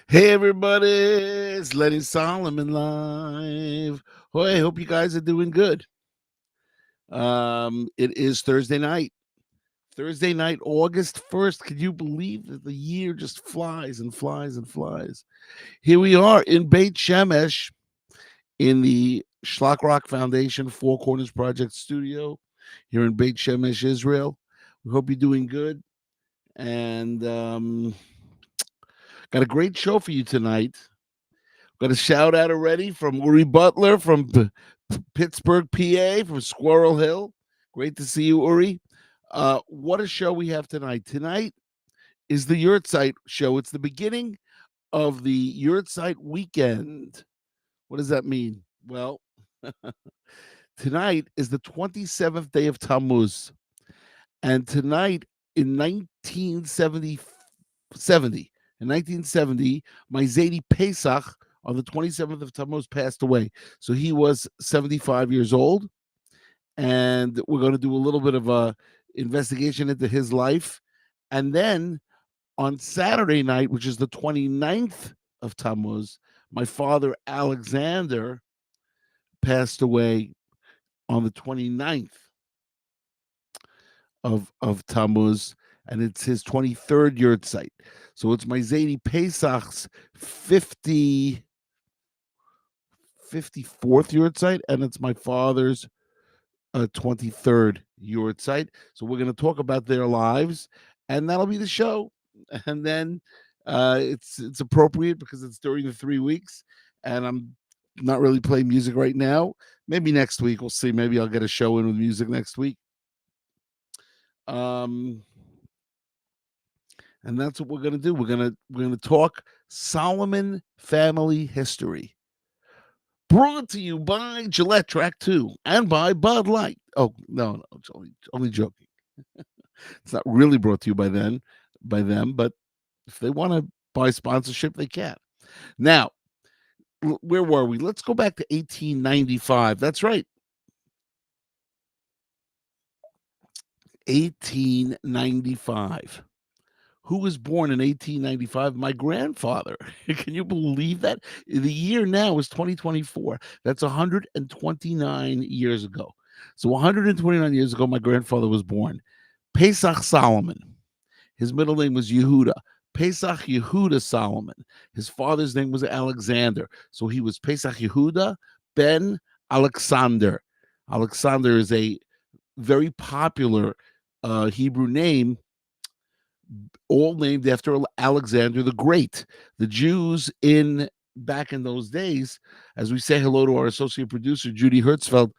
Hey everybody, it's Lenny Solomon Live. Boy, I hope you guys are doing good. It is Thursday night. Thursday night, August 1st. Can you believe that the year just flies and flies and flies? Here we are in Beit Shemesh in the Shlock Rock Foundation Four Corners Project studio here in Beit Shemesh, Israel. We hope you're doing good. And got a great show for you tonight. Got a shout out already from Uri Butler from Pittsburgh, PA, from Squirrel Hill. Great to see you, Uri. What a show we have tonight. Tonight is the Yorzeit show. It's the beginning of the Yorzeit Weekend. What does that mean? Well, tonight is the 27th day of Tammuz. And tonight in 1970, my Zeide Pesach on the 27th of Tammuz passed away. So he was 75 years old. And we're going to do a little bit of a investigation into his life. And then on Saturday night, which is the 29th of Tammuz, my father Alexander passed away on the 29th of Tammuz, and it's his 23rd Yorzeit. So it's my Zeide Pesach's 54th Yorzeit, and it's my father's 23rd Yorzeit. So we're going to talk about their lives, and that'll be the show. And then it's appropriate because it's during the 3 weeks, and I'm not really playing music right now. Maybe next week we'll see. Maybe I'll get a show in with music next week. And that's what we're gonna do. We're gonna talk Solomon family history. Brought to you by Gillette Track 2 and by Bud Light. Oh no, it's only joking. It's not really brought to you by them, but if they want to buy sponsorship, they can. Now, where were we? Let's go back to 1895. That's right. 1895. Who was born in 1895? My grandfather. Can you believe that? The year now is 2024. That's 129 years ago. So 129 years ago, my grandfather was born. Pesach Solomon. His middle name was Yehuda. Pesach Yehuda Solomon. His father's name was Alexander. So he was Pesach Yehuda ben Alexander. Alexander is a very popular Hebrew name, all named after Alexander the Great. The Jews back in those days, as we say hello to our associate producer, Judy Hertzfeld,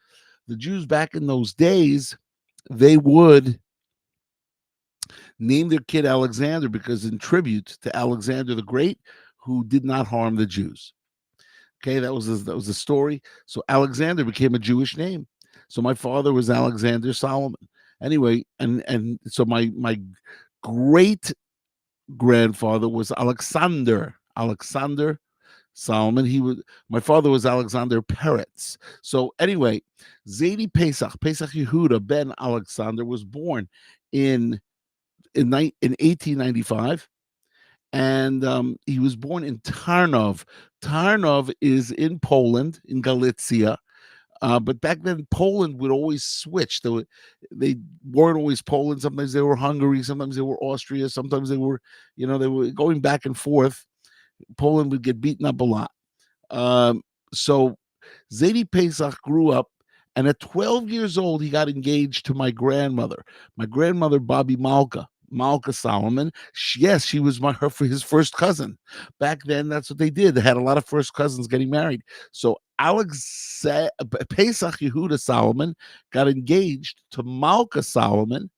the Jews back in those days, they would name their kid Alexander because in tribute to Alexander the Great, who did not harm the Jews. Okay, that was the story. So Alexander became a Jewish name. So my father was Alexander Solomon. Anyway, and so my great grandfather was Alexander Solomon. My father was Alexander Peretz. So anyway, Zeide Pesach Yehuda ben Alexander was born in 1895, and he was born in Tarnow. Tarnow is in Poland, in Galicia. But back then, Poland would always switch. They weren't always Poland. Sometimes they were Hungary. Sometimes they were Austria. Sometimes they were going back and forth. Poland would get beaten up a lot. So Zeide Pesach grew up, and at 12 years old, he got engaged to my grandmother, Bobby Malka Solomon. Yes, she was his first cousin. Back then, that's what they did. They had a lot of first cousins getting married. So Pesach Yehuda Solomon got engaged to Malka Solomon,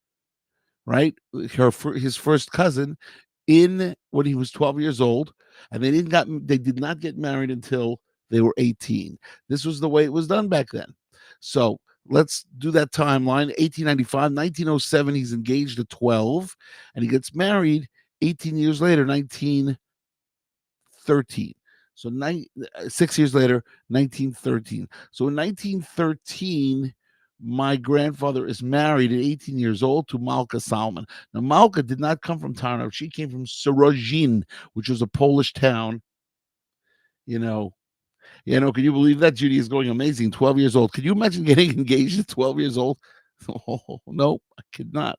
right? His first cousin, when he was 12 years old, and they did not get married until they were 18. This was the way it was done back then. So let's do that timeline. 1895, 1907, he's engaged at 12, and he gets married 18 years later, 1913. So 6 years later, 1913. So in 1913, My grandfather is married at 18 years old to Malka Salman. Now, Malka did not come from Tarnow. She came from Sorojin, which was a Polish town. You know, can you believe that? Judy is going amazing. 12 years old. Could you imagine getting engaged at 12 years old? Oh, no, I could not.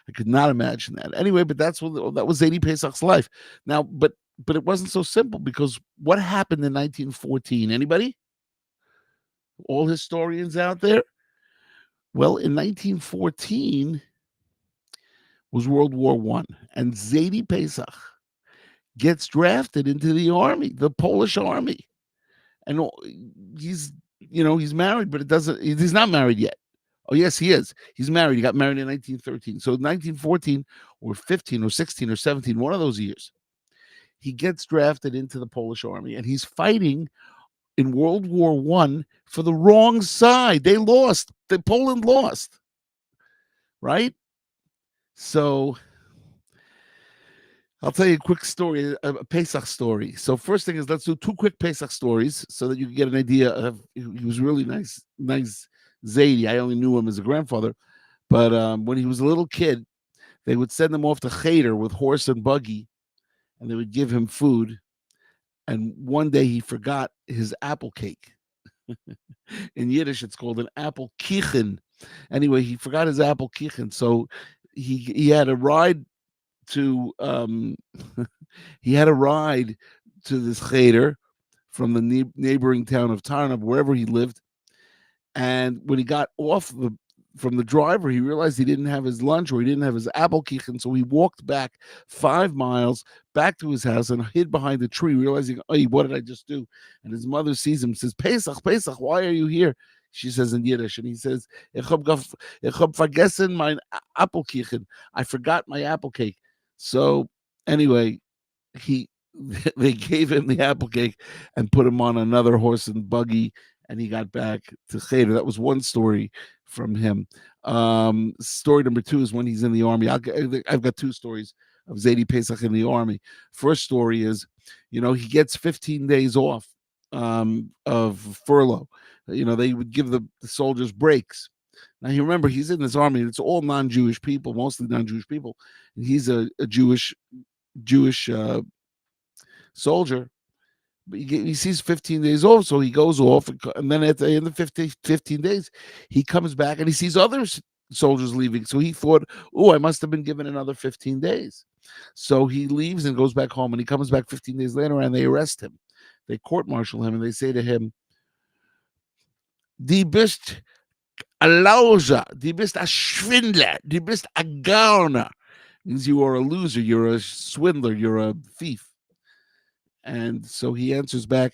I could not imagine that. Anyway, but that was Zeide Pesach's life. Now, but it wasn't so simple because what happened in 1914? Anybody? All historians out there? Well, in 1914 was World War One, and Zeide Pesach gets drafted into the army, the Polish army, and he's he's married, but it doesn't. He's not married yet. Oh yes, he is. He's married. He got married in 1913. So 1914 or 15 or 16 or 17, one of those years, he gets drafted into the Polish army, and he's fighting in World War One for the wrong side. They lost. Poland lost, right? So I'll tell you a quick story, a Pesach story. So first thing is, let's do two quick Pesach stories so that you can get an idea of. He was really nice Zeide. I only knew him as a grandfather, but when he was a little kid, they would send him off to Cheder with horse and buggy, and they would give him food. And one day he forgot his apple cake. In Yiddish, it's called an apple kichen. Anyway, he forgot his apple kichen, so he had a ride to he had a ride to this cheder from the neighboring town of Tarnow, wherever he lived. And when he got off from the driver, he realized he didn't have his lunch or he didn't have his apple kichen. So he walked back 5 miles back to his house and hid behind a tree, realizing, oh, what did I just do? And his mother sees him, says, Pesach, Pesach, why are you here? She says in Yiddish, and he says, Ich hab vergessen mein apple kichen. I forgot my apple cake. So anyway, they gave him the apple cake and put him on another horse and buggy, and he got back to Cheder. That was one story from him. Story number two is when he's in the army. I've got two stories of Zeide Pesach in the army. First story is, he gets 15 days off of furlough. They would give the soldiers breaks. Now, you remember, he's in this army. It's all non-Jewish people, mostly non-Jewish people. And he's a Jewish soldier. But he sees 15 days off, so he goes off. And then at the end of 15 days, he comes back and he sees other soldiers leaving. So he thought, oh, I must have been given another 15 days. So he leaves and goes back home. And he comes back 15 days later and they arrest him. They court-martial him and they say to him, Die bist a Lauser, die bist a Schwindler, die bist a Gauner. Means you are a loser, you're a swindler, you're a thief. And so he answers back,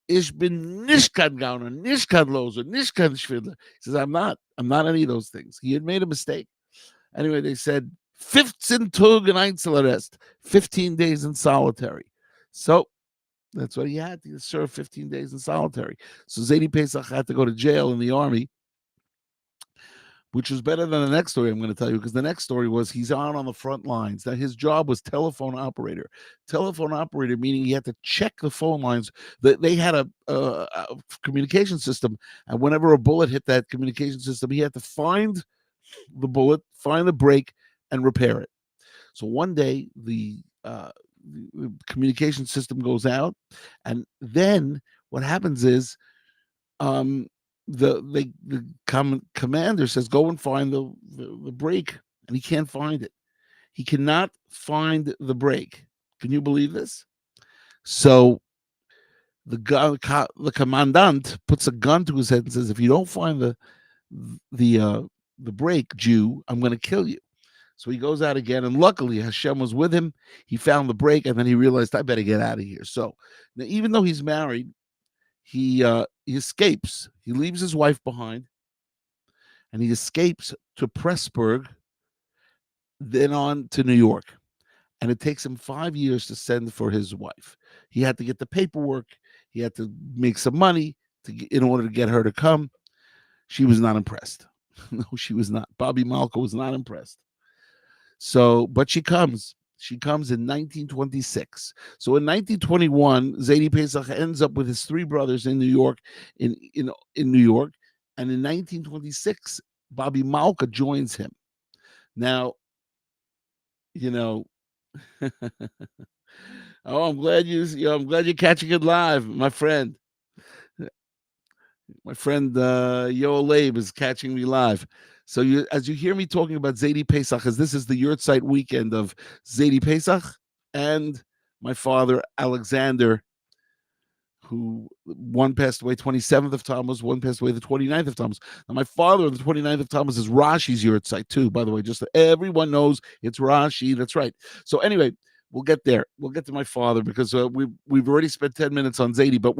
Ich bin nicht kein Gauner, nicht kein Loser, nicht kein Schwindler. He says, I'm not any of those things. He had made a mistake. Anyway, they said, 15 Tage in Einzelarrest, 15 days in solitary. So that's what he had to serve 15 days in solitary. So Zeide Pesach had to go to jail in the army, which was better than the next story I'm going to tell you, because the next story was he's out on the front lines. Now, his job was telephone operator. Telephone operator, meaning he had to check the phone lines. They had a communication system, and whenever a bullet hit that communication system, he had to find the bullet, find the break, and repair it. So one day, the communication system goes out, and then what happens is the commander says, go and find the break, and he can't find it. He cannot find the break. Can you believe this? So the commandant puts a gun to his head and says, if you don't find the break, Jew, I'm going to kill you. So he goes out again, and luckily Hashem was with him. He found the break, and then he realized, I better get out of here. So now, even though he's married, he escapes. He leaves his wife behind, and he escapes to Pressburg, then on to New York. And it takes him 5 years to send for his wife. He had to get the paperwork. He had to make some money in order to get her to come. She was not impressed. No, she was not. Bobby Malka was not impressed. So, but she comes. She comes in 1926. So in 1921, Zeide Pesach ends up with his three brothers in New York, in New York, And in 1926, Bobby Malka joins him. Now, you know, oh, I'm glad you're catching it live, my friend. My friend Yoel Labe is catching me live. So as you hear me talking about Zeide Pesach, as this is the Yorzeit weekend of Zeide Pesach, and my father Alexander, who one passed away 27th of Tammuz, one passed away the 29th of Tammuz. Now, my father on the 29th of Tammuz is Rashi's Yorzeit too, by the way, just so everyone knows it's Rashi. That's right. So anyway, we'll get there. We'll get to my father because we've already spent 10 minutes on Zaidi, but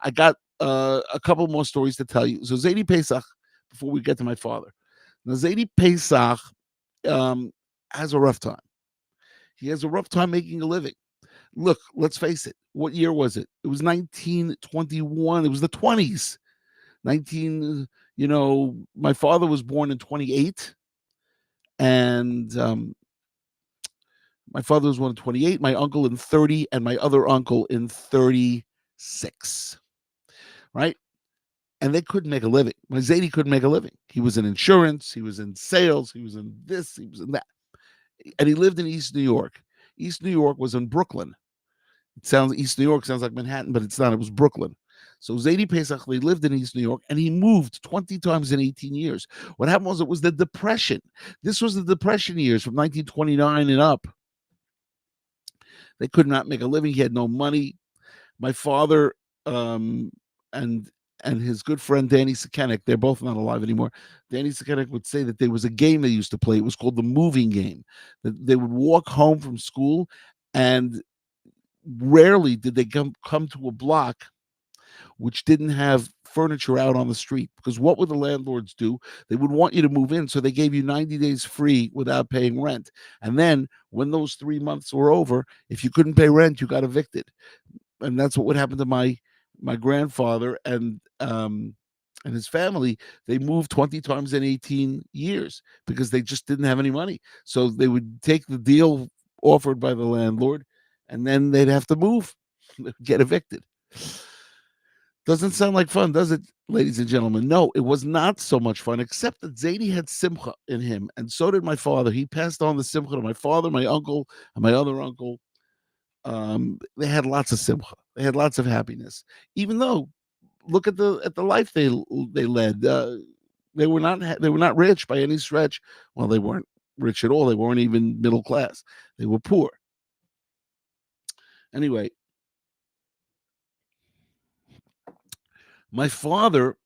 I got a couple more stories to tell you. So Zaidi Pesach, before we get to my father. Now Zaidi Pesach has a rough time. He has a rough time making a living. Look, let's face it. What year was it? It was 1921. It was the 20s. 19, my father was born in 28, and my father was born in 28, my uncle in 30, and my other uncle in 36. Right? And they couldn't make a living. My Zadie couldn't make a living. He was in insurance, he was in sales, he was in this, he was in that. And he lived in East New York. East New York was in Brooklyn. East New York sounds like Manhattan, but it's not. It was Brooklyn. So Zaidi Pesach, they lived in East New York, and he moved 20 times in 18 years. What happened was it was the Depression. This was the Depression years from 1929 and up. They could not make a living. He had no money. My father and his good friend Danny Sekenik, they're both not alive anymore. Danny Sekenik would say that there was a game they used to play. It was called the moving game. That they would walk home from school, and rarely did they come to a block which didn't have furniture out on the street, because what would the landlords do? They would want you to move in, so they gave you 90 days free without paying rent. And then when those 3 months were over, if you couldn't pay rent, you got evicted. And that's what would happen to my grandfather and his family. They moved 20 times in 18 years because they just didn't have any money. So they would take the deal offered by the landlord, and then they'd have to move, get evicted. Doesn't sound like fun, does it, ladies and gentlemen? No, it was not so much fun, except that Zaidi had simcha in him, and so did my father. He passed on the simcha to my father, my uncle, and my other uncle. They had lots of simcha. They had lots of happiness. Even though, look at the life they led. They were not rich by any stretch. Well, they weren't rich at all. They weren't even middle class. They were poor. Anyway, my father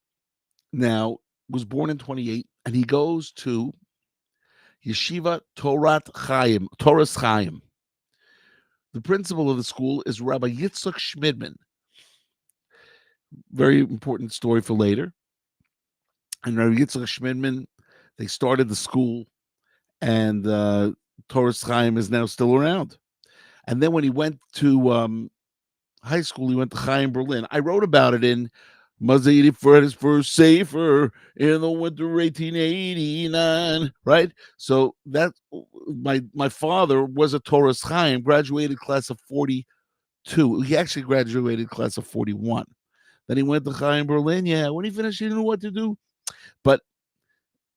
now was born in 28, and he goes to Yeshiva Torah's Chaim. The principal of the school is Rabbi Yitzchak Schmidman. Very important story for later. And Rabbi Yitzchak Schmidman, they started the school, and Torah's Chaim is now still around. And then when he went to high school, he went to Chaim Berlin. I wrote about it in Mazidi for his first Sefer in the winter of 1889, right? So that my father was a Torah's Chaim, graduated class of 42. He actually graduated class of 41. Then he went to Chaim Berlin. Yeah, when he finished, he didn't know what to do. But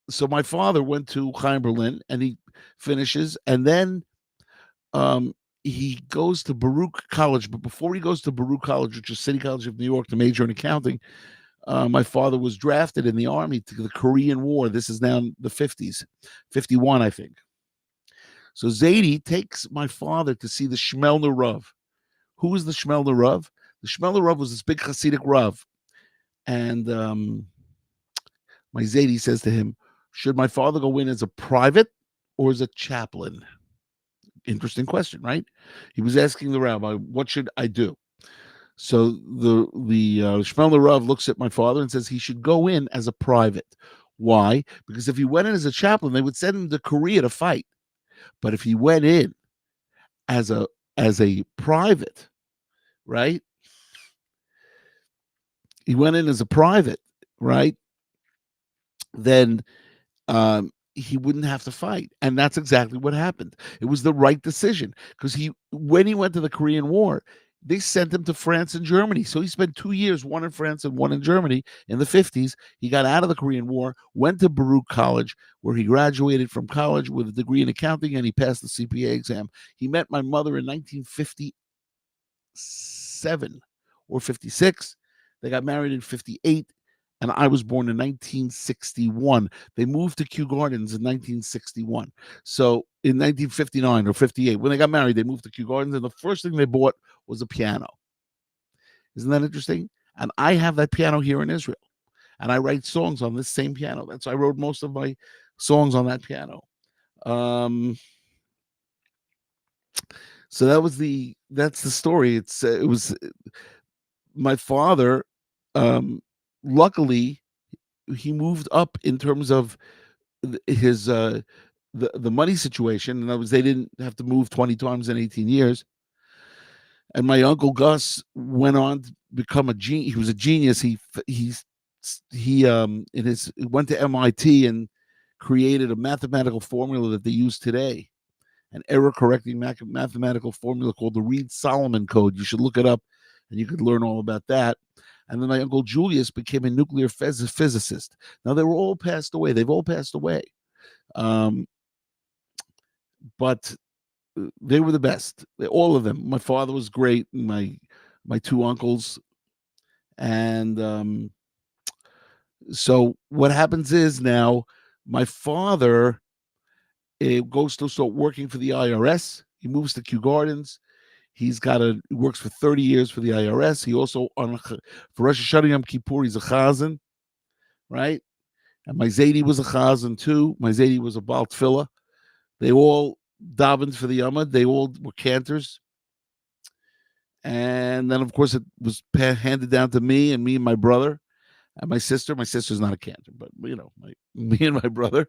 so my father went to Chaim Berlin, and he finishes, and then he goes to Baruch College. But before he goes to Baruch College, which is City College of New York, to major in accounting, my father was drafted in the army to the Korean War. This is now in the 50s, 51, I think. So Zaidi takes my father to see the Shmelner Rav. Who was the Shmelner Rav? The Shmelner Rav was this big Hasidic Rav. And my Zaidi says to him, should my father go in as a private or as a chaplain? Interesting question, right? He was asking the rabbi, what should I do? So the Shmelner Rav looks at my father and says he should go in as a private. Why? Because if he went in as a chaplain, they would send him to Korea to fight. But if he went in as a private, right? He went in as a private, right? Then he wouldn't have to fight. And that's exactly what happened. It was the right decision, because when he went to the Korean War, They sent him to France and Germany. So he spent 2 years, one in France and one in Germany in the 50s. He got out of the Korean War, went to Baruch College, where he graduated from college with a degree in accounting, and he passed the CPA exam. He met my mother in 1957 or 56. They got married in 58, and I was born in 1961. They moved to Kew Gardens in 1961. So in 1959 or 58, when they got married, they moved to Kew Gardens, and the first thing they bought was a piano. Isn't that interesting? And I have that piano here in Israel, and I write songs on this same piano. That's I wrote most of my songs on that piano. Um, so that's the story. It was my father. Luckily, he moved up in terms of his the money situation. In other words, they didn't have to move 20 times in 18 years. And my uncle Gus went on to become a genius. He was a genius. He went to MIT and created a mathematical formula that they use today, an error correcting mathematical formula called the Reed Solomon code. You should look it up, and you could learn all about that. And then my uncle Julius became a nuclear physicist. Now they were all passed away. They've all passed away, but they were the best. All of them. My father was great. My two uncles, and so what happens is now my father goes to start working for the IRS. He moves to Kew Gardens. He works for 30 years for the IRS. He also for Rosh Hashanah Yom Kippur, he's a chazan, right? And my Zeide was a chazan too. My Zeide was a Baal Tefillah. They all davened for the Yamad. They all were cantors. And then, of course, it was handed down to me and my brother and my sister. My sister's not a cantor, but me and my brother.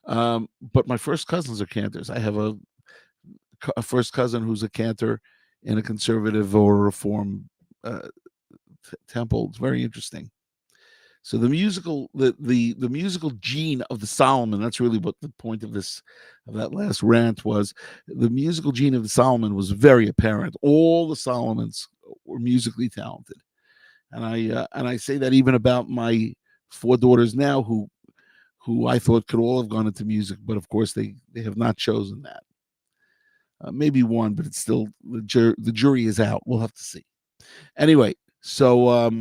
But my first cousins are cantors. I have a first cousin who's a cantor in a conservative or reform temple. It's very interesting. So the musical gene of the Solomon, that's really what the point of that last rant was. The musical gene of the Solomon was very apparent. All the Solomons were musically talented. And I say that even about my four daughters now who I thought could all have gone into music, but of course they have not chosen that. Maybe one, but it's still the jury is out. We'll have to see. Anyway, so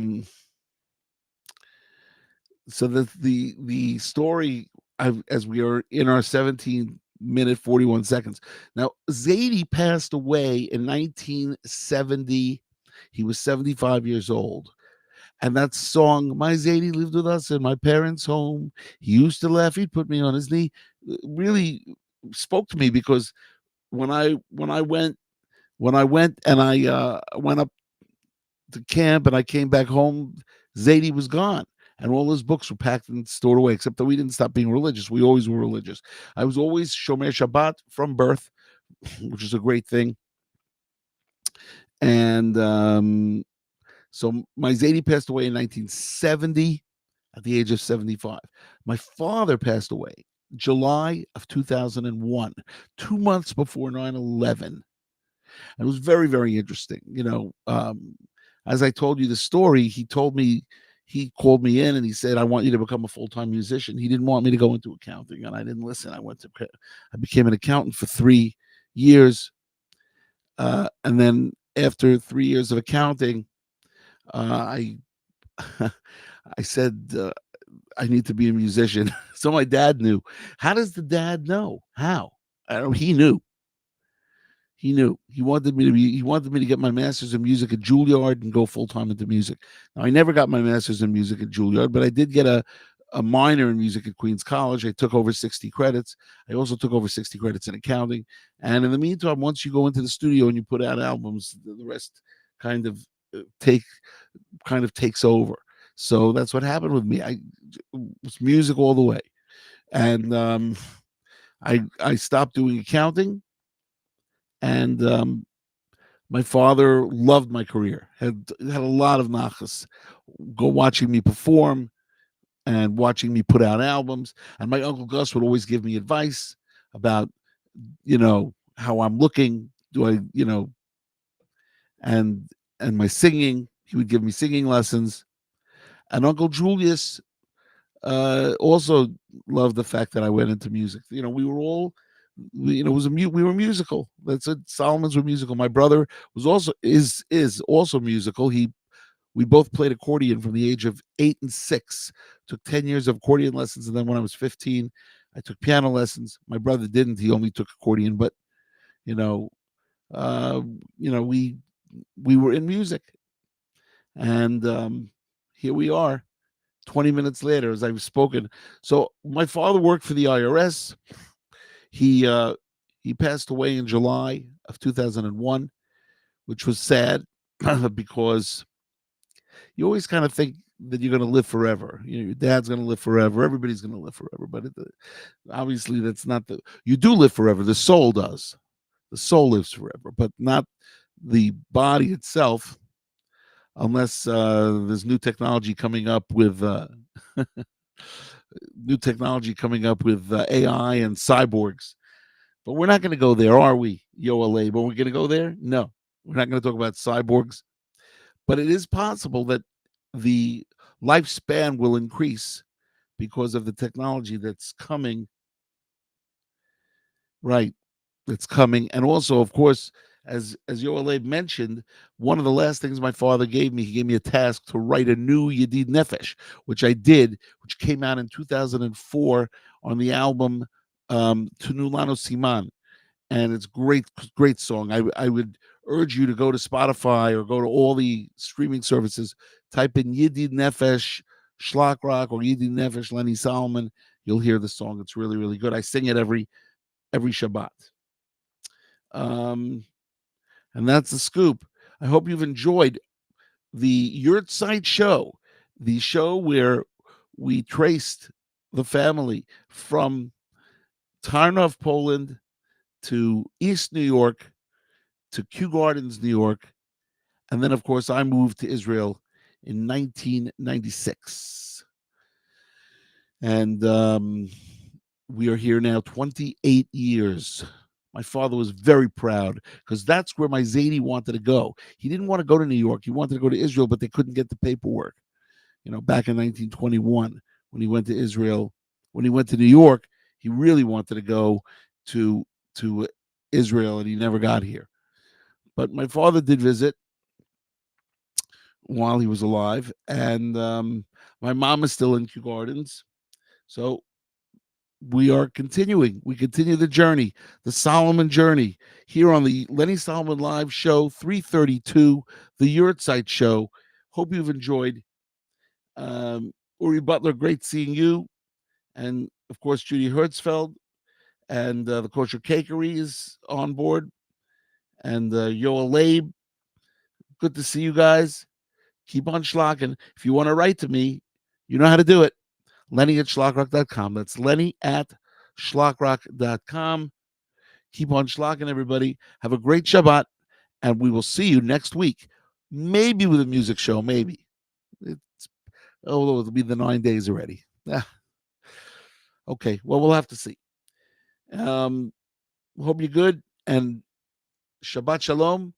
the story, as we are in our 17-minute 41 seconds. Now, Zeide passed away in 1970. He was 75 years old. And that song, My Zeide lived with us in my parents' home. He used to laugh. He'd put me on his knee. Really spoke to me because when I went and I went up to camp and I came back home, Zeide was gone. And all his books were packed and stored away, except that we didn't stop being religious. We always were religious. I was always Shomer Shabbat from birth, which is a great thing. And so my Zeide passed away in 1970 at the age of 75. My father passed away July of 2001, 2 months before 9/11. And it was very, very interesting. As I told you the story, he called me in and he said, I want you to become a full-time musician. He didn't want me to go into accounting, and I didn't listen. I became an accountant for 3 years. And then after 3 years of accounting, I I said, I need to be a musician. So my dad knew. How does the dad know? How? I don't know. He knew. He knew. He wanted me to get my master's in music at Juilliard and go full time into music. Now I never got my master's in music at Juilliard, but I did get a minor in music at Queens College. I took over 60 credits. I also took over 60 credits in accounting. And in the meantime, once you go into the studio and you put out albums, the rest kind of takes over. So that's what happened with me. It was music all the way. And I stopped doing accounting. And my father loved my career, had a lot of nachas, watching me perform and watching me put out albums. And my Uncle Gus would always give me advice about, how I'm looking. And and my singing. He would give me singing lessons. And Uncle Julius also loved the fact that I went into music. We were all, it was we were musical. That's it. Solomons were musical. My brother is also musical. We both played accordion from the age of 8 and 6. Took 10 years of accordion lessons, and then when I was 15, I took piano lessons. My brother didn't. He only took accordion, but you know, uh, we were in music, and here we are. 20 minutes later, as I've spoken. So my father worked for the IRS. He uh, he passed away in July of 2001, which was sad because you always kind of think that you're going to live forever. Your dad's going to live forever. Everybody's going to live forever. But obviously, that's not the. You do live forever. The soul does. The soul lives forever, but not the body itself, unless there's new technology coming up with AI and cyborgs. But we're not going to go there, are we, Yoel Abe? Are we going to go there? No, we're not going to talk about cyborgs. But it is possible that the lifespan will increase because of the technology that's coming. Right, that's coming, and also, of course, as Yoel Abe mentioned, one of the last things my father gave me, he gave me a task to write a new Yedid Nefesh, which I did, which came out in 2004 on the album Tunulano Siman, and it's great song. I would urge you to go to Spotify or go to all the streaming services, type in Yedid Nefesh Shlak Rock or Yedid Nefesh Lenny Solomon. You'll hear the song. It's really, really good. I sing it every Shabbat. Um, and that's the scoop. I hope you've enjoyed the Yorzeit show, the show where we traced the family from Tarnow, Poland to East New York to Kew Gardens, New York. And then, of course, I moved to Israel in 1996. And we are here now 28 years. My father was very proud because that's where my Zeide wanted to go. He didn't want to go to New York. He wanted to go to Israel, but they couldn't get the paperwork. Back in 1921, when he went to Israel, when he went to New York, he really wanted to go to Israel, and he never got here. But my father did visit while he was alive, and my mom is still in Kew Gardens. So we are continuing. We continue the journey, the Solomon journey, here on the Lenny Solomon Live Show, 332, the Yorzeit Show. Hope you've enjoyed. Uri Butler, great seeing you. And, of course, Judy Hertzfeld and the Kosher Cakery is on board. And Yoel Labe, good to see you guys. Keep on schlocking. If you want to write to me, you know how to do it. Lenny at schlockrock.com. That's Lenny at schlockrock.com. Keep on schlocking, everybody. Have a great Shabbat, and we will see you next week. Maybe with a music show, maybe. It'll be the 9 days already. Okay, well, we'll have to see. Hope you're good, and Shabbat Shalom.